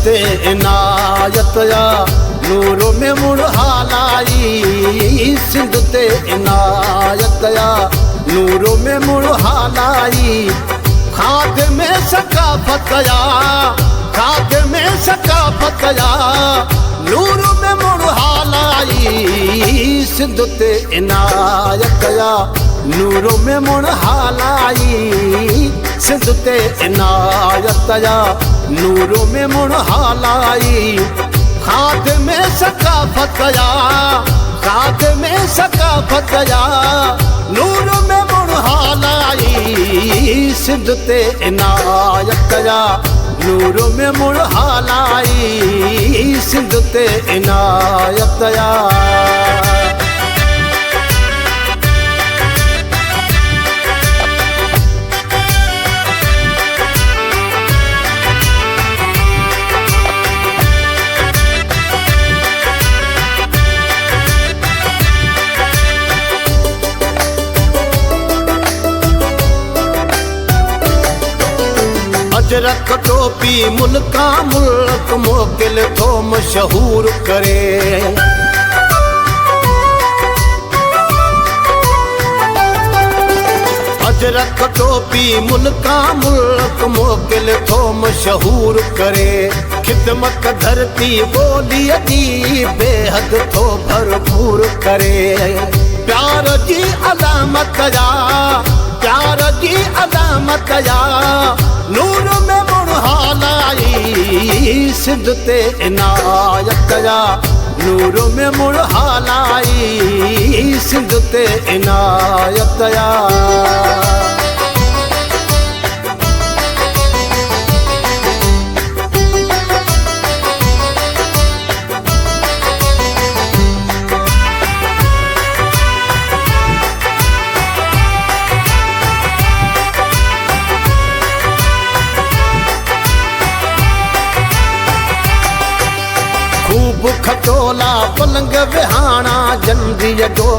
ते इनायत या नूर में मुड़ हालाई सिंध ते इनायत या नूर में मुड़ हालाई खाद में सकाफत या खाद में सकाफत या नूर में मुड़ हालाई सिंध ते इनायत या नूर में मुड़ हालाई सिंध ते इनायत या नूर में मुड़ हालाई खाद में सकाफत या खाद में सकाफत या नूर में मुड़ हालाई सिंध ते इनायत या नूर में मुड़ हालाई सिंध ते इनायत या। अजरक टोपी मुल्का मुल्क मोकिल थो मशहूर करे अजरक टोपी मुल्का मुल्क मोकिल थो मशहूर करे खिदमत धरती बोली जी बेहद थो भरपूर करे प्यार जी अलामत या प्यार जी अलामत या नूर में मुड़ हालाई सिंध ते इनायत या नूर में मुड़ हालाई सिंध ते इनायत या। खूब खटोला पलंग विहाना जंदी जो